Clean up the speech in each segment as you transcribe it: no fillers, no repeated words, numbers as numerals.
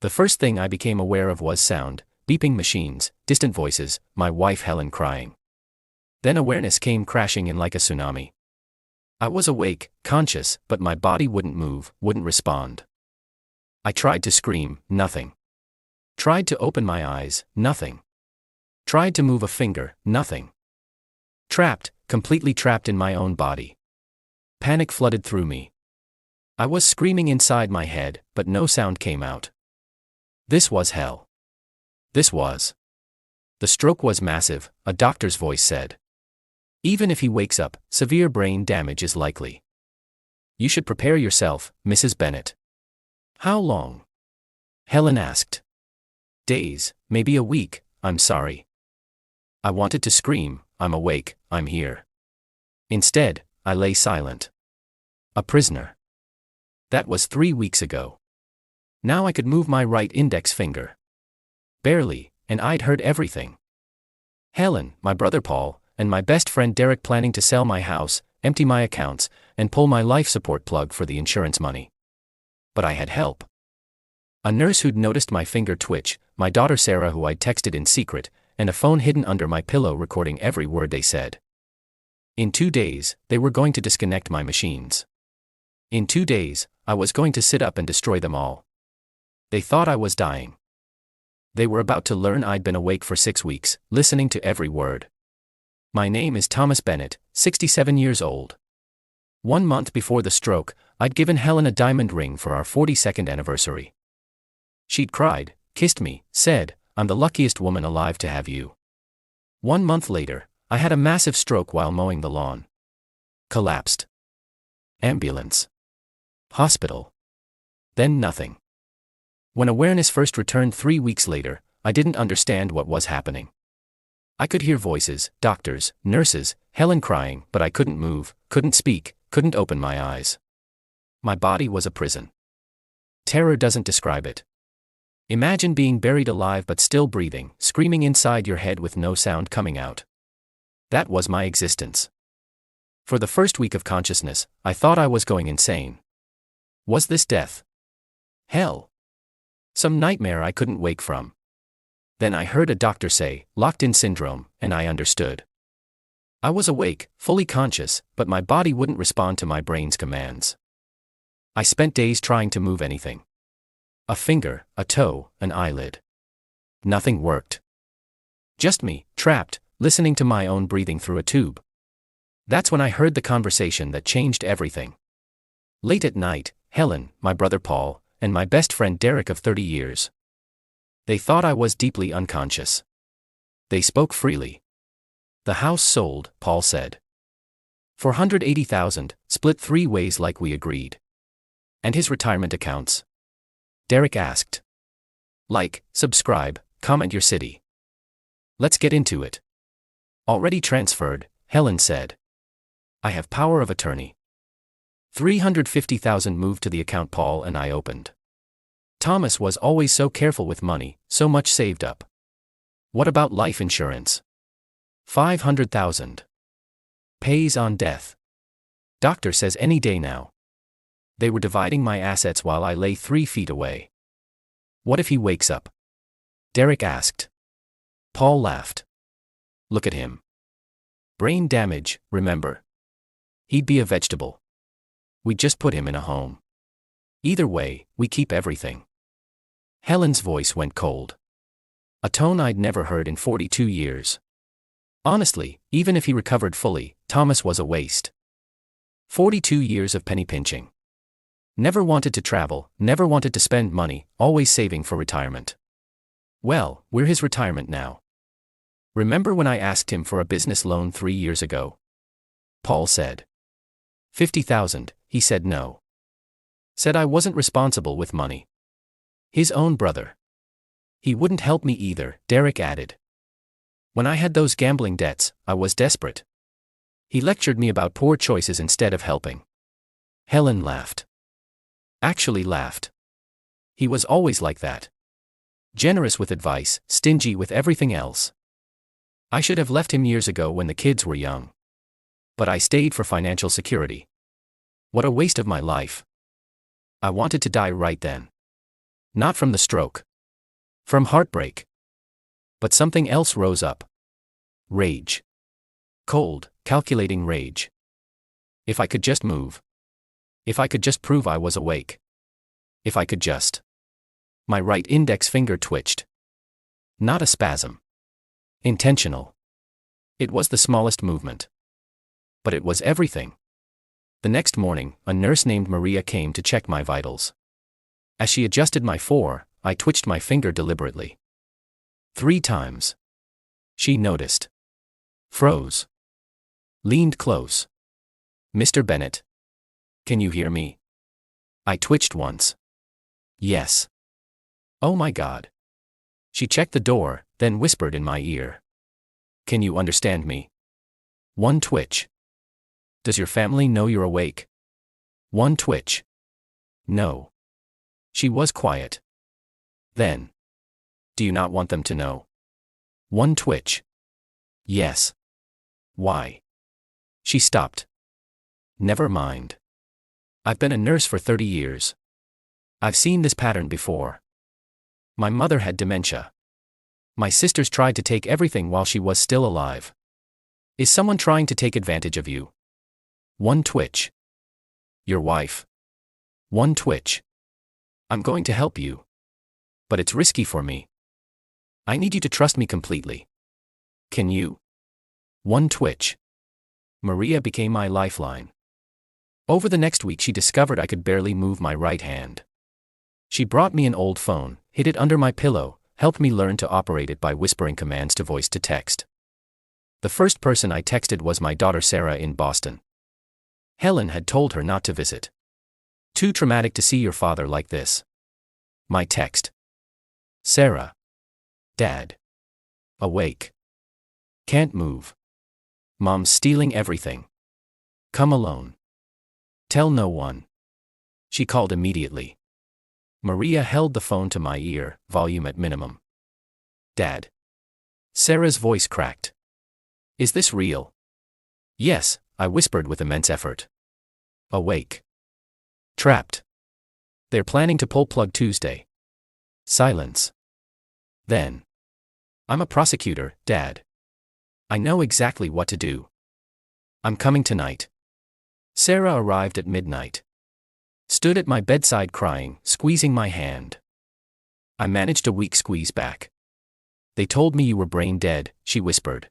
The first thing I became aware of was sound, beeping machines, distant voices, my wife Helen crying. Then awareness came crashing in like a tsunami. I was awake, conscious, but my body wouldn't move, wouldn't respond. I tried to scream, nothing. Tried to open my eyes, nothing. Tried to move a finger, nothing. Trapped, completely trapped in my own body. Panic flooded through me. I was screaming inside my head, but no sound came out. This was hell. This was. The stroke was massive, a doctor's voice said. Even if he wakes up, severe brain damage is likely. You should prepare yourself, Mrs. Bennett. How long? Helen asked. Days, maybe a week, I'm sorry. I wanted to scream, I'm awake, I'm here. Instead, I lay silent. A prisoner. That was 3 weeks ago. Now I could move my right index finger. Barely, and I'd heard everything. Helen, my brother Paul, and my best friend Derek planning to sell my house, empty my accounts, and pull my life support plug for the insurance money. But I had help. A nurse who'd noticed my finger twitch, my daughter Sarah who I'd texted in secret, and a phone hidden under my pillow recording every word they said. In 2 days, they were going to disconnect my machines. In 2 days, I was going to sit up and destroy them all. They thought I was dying. They were about to learn I'd been awake for 6 weeks, listening to every word. My name is Thomas Bennett, 67 years old. 1 month before the stroke, I'd given Helen a diamond ring for our 42nd anniversary. She'd cried, kissed me, said, I'm the luckiest woman alive to have you. 1 month later, I had a massive stroke while mowing the lawn. Collapsed. Ambulance. Hospital. Then nothing. When awareness first returned 3 weeks later, I didn't understand what was happening. I could hear voices, doctors, nurses, Helen crying, but I couldn't move, couldn't speak, couldn't open my eyes. My body was a prison. Terror doesn't describe it. Imagine being buried alive but still breathing, screaming inside your head with no sound coming out. That was my existence. For the first week of consciousness, I thought I was going insane. Was this death? Hell? Some nightmare I couldn't wake from. Then I heard a doctor say, locked-in syndrome, and I understood. I was awake, fully conscious, but my body wouldn't respond to my brain's commands. I spent days trying to move anything. A finger, a toe, an eyelid. Nothing worked. Just me, trapped, listening to my own breathing through a tube. That's when I heard the conversation that changed everything. Late at night, Helen, my brother Paul, and my best friend Derek of 30 years. They thought I was deeply unconscious. They spoke freely. The house sold, Paul said. For $180,000, split 3 ways like we agreed. And his retirement accounts? Derek asked. Like, subscribe, comment your city. Let's get into it. Already transferred, Helen said. I have power of attorney. $350,000 moved to the account Paul and I opened. Thomas was always so careful with money, so much saved up. What about life insurance? $500,000. Pays on death. Doctor says any day now. They were dividing my assets while I lay 3 feet away. What if he wakes up? Derek asked. Paul laughed. Look at him. Brain damage, remember? He'd be a vegetable. We just put him in a home. Either way, we keep everything. Helen's voice went cold. A tone I'd never heard in 42 years. Honestly, even if he recovered fully, Thomas was a waste. 42 years of penny pinching. Never wanted to travel, never wanted to spend money, always saving for retirement. Well, we're his retirement now. Remember when I asked him for a business loan 3 years ago? Paul said. $50,000, he said no. Said I wasn't responsible with money. His own brother. He wouldn't help me either, Derek added. When I had those gambling debts, I was desperate. He lectured me about poor choices instead of helping. Helen laughed. Actually laughed. He was always like that. Generous with advice, stingy with everything else. I should have left him years ago when the kids were young. But I stayed for financial security. What a waste of my life. I wanted to die right then. Not from the stroke. From heartbreak. But something else rose up. Rage. Cold, calculating rage. If I could just move. If I could just prove I was awake. If I could just. My right index finger twitched. Not a spasm. Intentional. It was the smallest movement. But it was everything. The next morning, a nurse named Maria came to check my vitals. As she adjusted my I twitched my finger deliberately. 3 times. She noticed. Froze. Leaned close. Mr. Bennett. Can you hear me? I twitched once. Yes. Oh my God. She checked the door, then whispered in my ear. Can you understand me? 1 twitch. Does your family know you're awake? 1 twitch. No. She was quiet. Then. Do you not want them to know? 1 twitch. Yes. Why? She stopped. Never mind. I've been a nurse for 30 years. I've seen this pattern before. My mother had dementia. My sisters tried to take everything while she was still alive. Is someone trying to take advantage of you? 1 twitch. Your wife. 1 twitch. I'm going to help you. But it's risky for me. I need you to trust me completely. Can you? 1 twitch. Maria became my lifeline. Over the next week she discovered I could barely move my right hand. She brought me an old phone, hid it under my pillow, helped me learn to operate it by whispering commands to voice to text. The first person I texted was my daughter Sarah in Boston. Helen had told her not to visit. Too traumatic to see your father like this. My text. Sarah. Dad. Awake. Can't move. Mom's stealing everything. Come alone. Tell no one. She called immediately. Maria held the phone to my ear, volume at minimum. Dad. Sarah's voice cracked. Is this real? Yes, I whispered with immense effort. Awake. Trapped. They're planning to pull plug Tuesday. Silence. Then. I'm a prosecutor, Dad. I know exactly what to do. I'm coming tonight. Sarah arrived at midnight. Stood at my bedside crying, squeezing my hand. I managed a weak squeeze back. They told me you were brain dead, she whispered.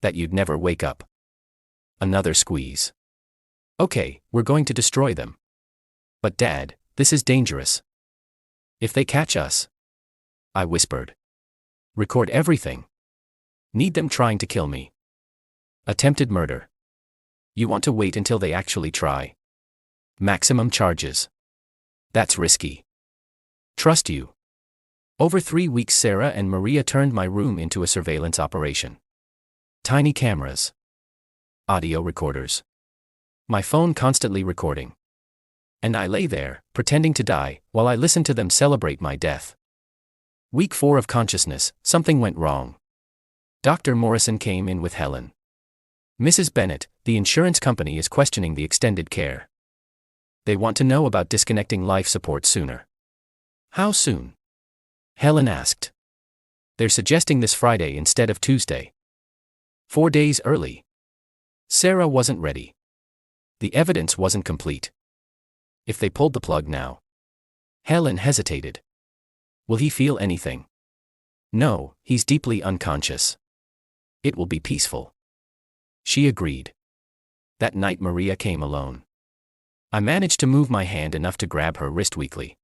That you'd never wake up. Another squeeze. Okay, we're going to destroy them. But Dad, this is dangerous. If they catch us. I whispered. Record everything. Need them trying to kill me. Attempted murder. You want to wait until they actually try. Maximum charges. That's risky. Trust you. Over 3 weeks Sarah and Maria turned my room into a surveillance operation. Tiny cameras. Audio recorders. My phone constantly recording. And I lay there, pretending to die, while I listened to them celebrate my death. Week 4 of consciousness, something went wrong. Dr. Morrison came in with Helen. Mrs. Bennett, the insurance company is questioning the extended care. They want to know about disconnecting life support sooner. How soon? Helen asked. They're suggesting this Friday instead of Tuesday. 4 days early. Sarah wasn't ready. The evidence wasn't complete. If they pulled the plug now. Helen hesitated. Will he feel anything? No, he's deeply unconscious. It will be peaceful. She agreed. That night Maria came alone. I managed to move my hand enough to grab her wrist weakly.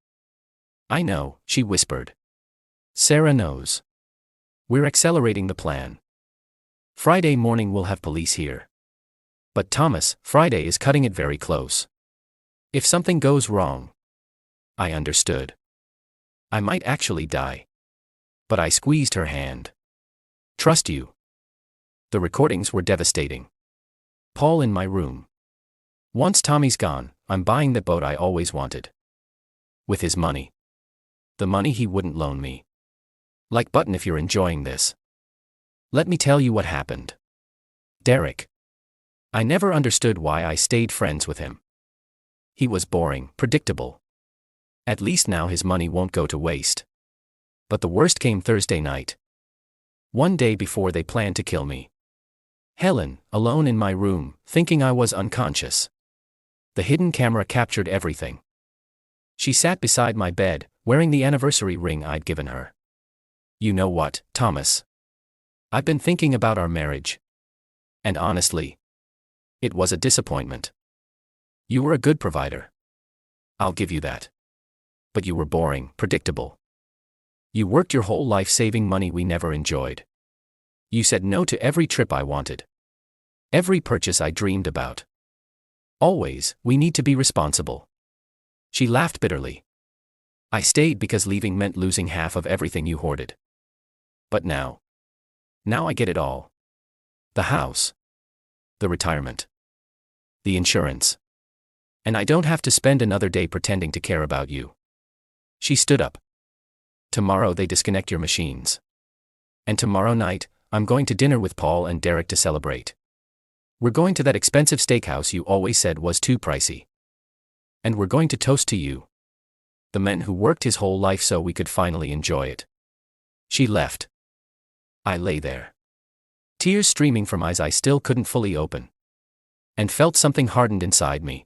I know, she whispered. Sarah knows. We're accelerating the plan. Friday morning we'll have police here. But Thomas, Friday is cutting it very close. If something goes wrong. I understood. I might actually die. But I squeezed her hand. Trust you. The recordings were devastating. Paul in my room. Once Tommy's gone, I'm buying the boat I always wanted. With his money. The money he wouldn't loan me. Like button if you're enjoying this. Let me tell you what happened. Derek. I never understood why I stayed friends with him. He was boring, predictable. At least now his money won't go to waste. But the worst came Thursday night. One day before they planned to kill me. Helen, alone in my room, thinking I was unconscious. The hidden camera captured everything. She sat beside my bed, wearing the anniversary ring I'd given her. You know what, Thomas? I've been thinking about our marriage. And honestly, it was a disappointment. You were a good provider. I'll give you that. But you were boring, predictable. You worked your whole life saving money we never enjoyed. You said no to every trip I wanted. Every purchase I dreamed about. Always, we need to be responsible. She laughed bitterly. I stayed because leaving meant losing half of everything you hoarded. But now I get it all. The house. The retirement. The insurance. And I don't have to spend another day pretending to care about you. She stood up. Tomorrow they disconnect your machines. And tomorrow night, I'm going to dinner with Paul and Derek to celebrate. We're going to that expensive steakhouse you always said was too pricey. And we're going to toast to you. The man who worked his whole life so we could finally enjoy it. She left. I lay there. Tears streaming from eyes I still couldn't fully open. And felt something hardened inside me.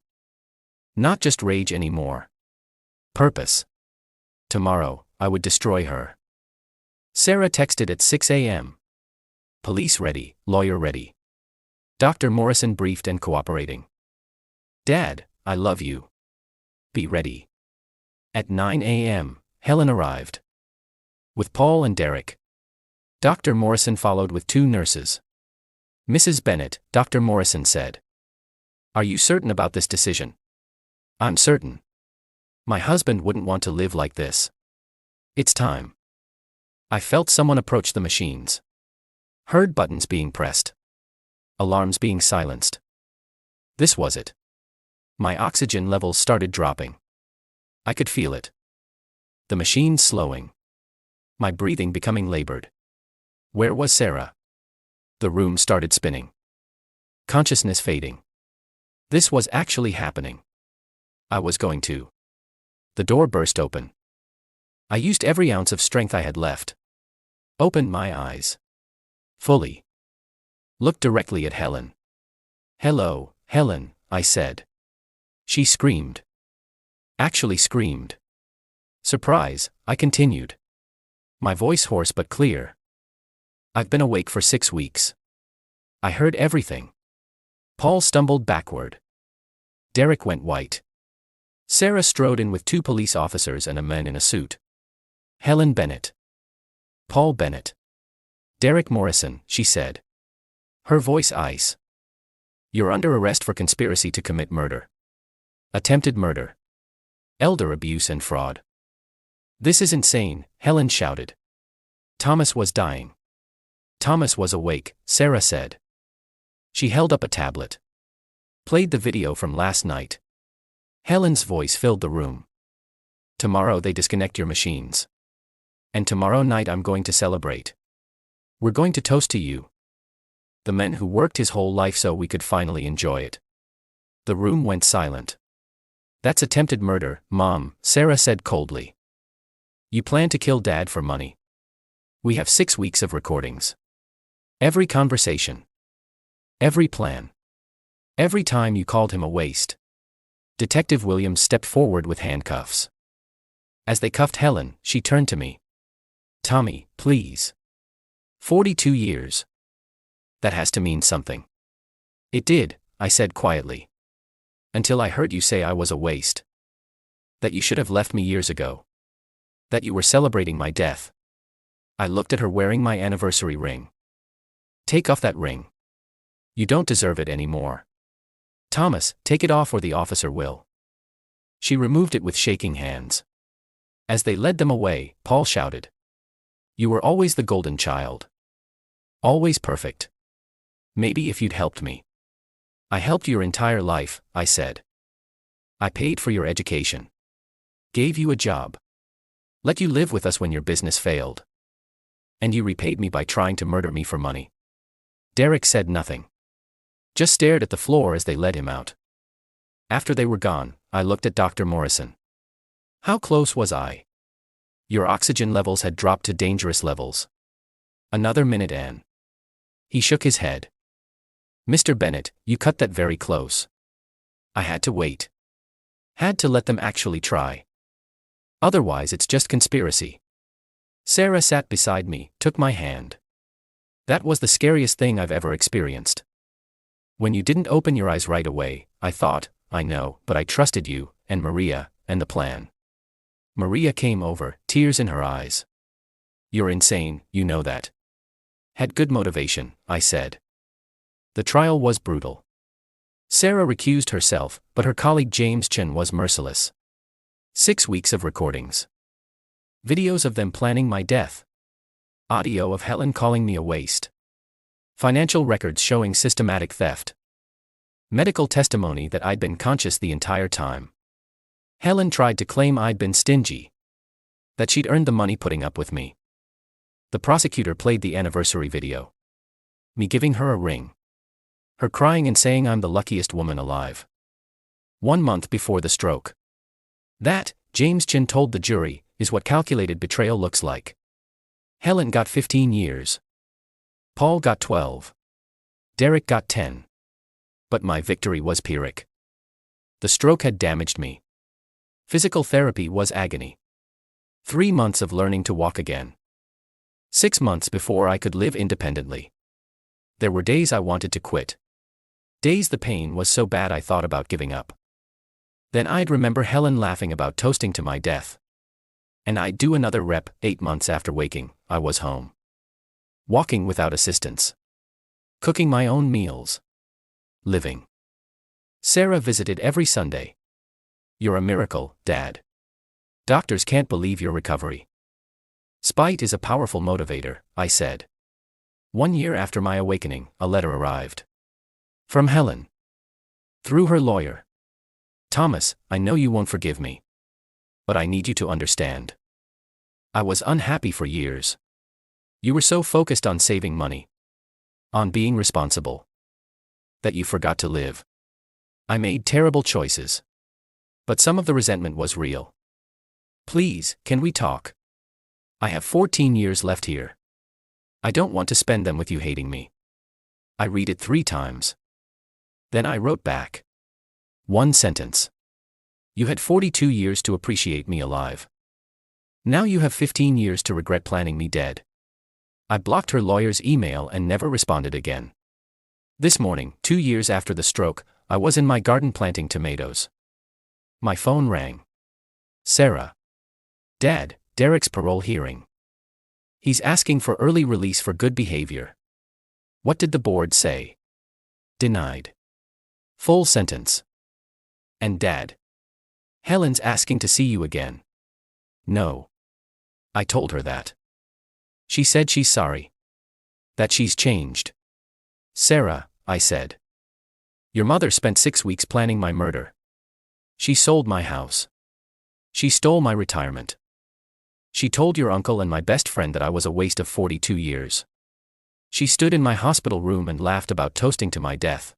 Not just rage anymore. Purpose. Tomorrow, I would destroy her. Sarah texted at 6 a.m. Police ready, lawyer ready. Dr. Morrison briefed and cooperating. Dad, I love you. Be ready. At 9 a.m., Helen arrived. With Paul and Derek. Dr. Morrison followed with 2 nurses. Mrs. Bennett, Dr. Morrison said. Are you certain about this decision? I'm certain. My husband wouldn't want to live like this. It's time. I felt someone approach the machines. Heard buttons being pressed. Alarms being silenced. This was it. My oxygen levels started dropping. I could feel it. The machines slowing. My breathing becoming labored. Where was Sarah? The room started spinning. Consciousness fading. This was actually happening. I was going to. The door burst open. I used every ounce of strength I had left. Opened my eyes. Fully. Looked directly at Helen. Hello, Helen, I said. She screamed. Actually screamed. Surprise, I continued. My voice hoarse but clear. I've been awake for 6 weeks. I heard everything. Paul stumbled backward. Derek went white. Sarah strode in with 2 police officers and a man in a suit. Helen Bennett. Paul Bennett. Derek Morrison, she said. Her voice ice. You're under arrest for conspiracy to commit murder. Attempted murder. Elder abuse and fraud. This is insane, Helen shouted. Thomas was dying. Thomas was awake, Sarah said. She held up a tablet. Played the video from last night. Helen's voice filled the room. Tomorrow they disconnect your machines. And tomorrow night I'm going to celebrate. We're going to toast to you. The man who worked his whole life so we could finally enjoy it. The room went silent. That's attempted murder, Mom, Sarah said coldly. You plan to kill Dad for money. We have 6 weeks of recordings. Every conversation. Every plan. Every time you called him a waste. Detective Williams stepped forward with handcuffs. As they cuffed Helen, she turned to me. Tommy, please. 42 years. That has to mean something. It did, I said quietly. Until I heard you say I was a waste. That you should have left me years ago. That you were celebrating my death. I looked at her wearing my anniversary ring. Take off that ring. You don't deserve it anymore. Thomas, take it off or the officer will. She removed it with shaking hands. As they led them away, Paul shouted. You were always the golden child. Always perfect. Maybe if you'd helped me. I helped your entire life, I said. I paid for your education. Gave you a job. Let you live with us when your business failed. And you repaid me by trying to murder me for money. Derek said nothing. Just stared at the floor as they led him out. After they were gone, I looked at Dr. Morrison. How close was I? Your oxygen levels had dropped to dangerous levels. Another minute, Anne. He shook his head. Mr. Bennett, you cut that very close. I had to wait. Had to let them actually try. Otherwise it's just conspiracy. Sarah sat beside me, took my hand. That was the scariest thing I've ever experienced. When you didn't open your eyes right away, I thought, I know, but I trusted you, and Maria, and the plan. Maria came over, tears in her eyes. You're insane, you know that. Had good motivation, I said. The trial was brutal. Sarah recused herself, but her colleague James Chen was merciless. 6 weeks of recordings. Videos of them planning my death. Audio of Helen calling me a waste. Financial records showing systematic theft. Medical testimony that I'd been conscious the entire time. Helen tried to claim I'd been stingy. That she'd earned the money putting up with me. The prosecutor played the anniversary video. Me giving her a ring. Her crying and saying I'm the luckiest woman alive. 1 month before the stroke. That, James Chen told the jury, is what calculated betrayal looks like. Helen got 15 years. Paul got 12. Derek got 10. But my victory was Pyrrhic. The stroke had damaged me. Physical therapy was agony. 3 months of learning to walk again. 6 months before I could live independently. There were days I wanted to quit. Days the pain was so bad I thought about giving up. Then I'd remember Helen laughing about toasting to my death. And I'd do another rep. 8 months after waking, I was home. Walking without assistance. Cooking my own meals. Living. Sarah visited every Sunday. You're a miracle, Dad. Doctors can't believe your recovery. Spite is a powerful motivator, I said. 1 year after my awakening, a letter arrived. From Helen. Through her lawyer. Thomas, I know you won't forgive me. But I need you to understand. I was unhappy for years. You were so focused on saving money. On being responsible. That you forgot to live. I made terrible choices. But some of the resentment was real. Please, can we talk? I have 14 years left here. I don't want to spend them with you hating me. I read it 3 times. Then I wrote back. 1 sentence. You had 42 years to appreciate me alive. Now you have 15 years to regret planning me dead. I blocked her lawyer's email and never responded again. This morning, 2 years after the stroke, I was in my garden planting tomatoes. My phone rang. Sarah. Dad, Derek's parole hearing. He's asking for early release for good behavior. What did the board say? Denied. Full sentence. And Dad. Helen's asking to see you again. No. I told her that. She said she's sorry. That she's changed. Sarah, I said. Your mother spent 6 weeks planning my murder. She sold my house. She stole my retirement. She told your uncle and my best friend that I was a waste of 42 years. She stood in my hospital room and laughed about toasting to my death.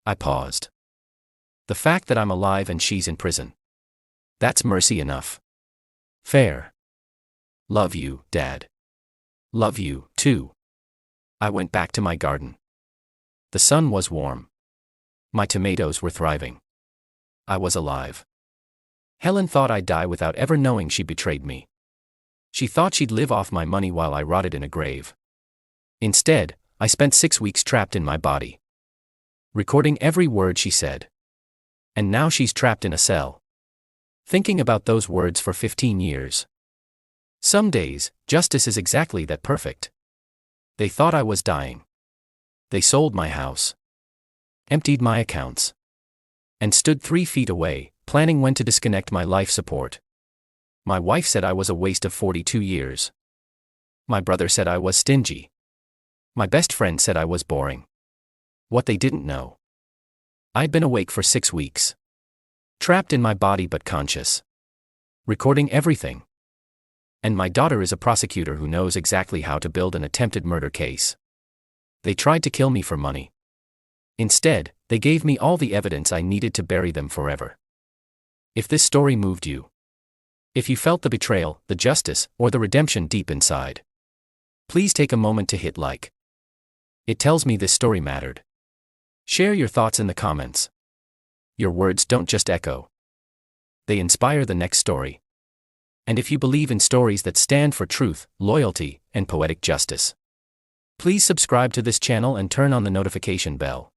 I paused. The fact that I'm alive and she's in prison. That's mercy enough. Fair. Love you, Dad. Love you, too. I went back to my garden. The sun was warm. My tomatoes were thriving. I was alive. Helen thought I'd die without ever knowing she betrayed me. She thought she'd live off my money while I rotted in a grave. Instead, I spent 6 weeks trapped in my body. Recording every word she said. And now she's trapped in a cell. Thinking about those words for 15 years. Some days, justice is exactly that perfect. They thought I was dying. They sold my house. Emptied my accounts. And stood 3 feet away, planning when to disconnect my life support. My wife said I was a waste of 42 years. My brother said I was stingy. My best friend said I was boring. What they didn't know. I'd been awake for 6 weeks. Trapped in my body but conscious. Recording everything. And my daughter is a prosecutor who knows exactly how to build an attempted murder case. They tried to kill me for money. Instead, they gave me all the evidence I needed to bury them forever. If this story moved you, If you felt the betrayal, the justice, or the redemption deep inside, please take a moment to hit like. It tells me this story mattered. Share your thoughts in the comments. Your words don't just echo, they inspire the next story. And if you believe in stories that stand for truth, loyalty, and poetic justice, please subscribe to this channel and turn on the notification bell.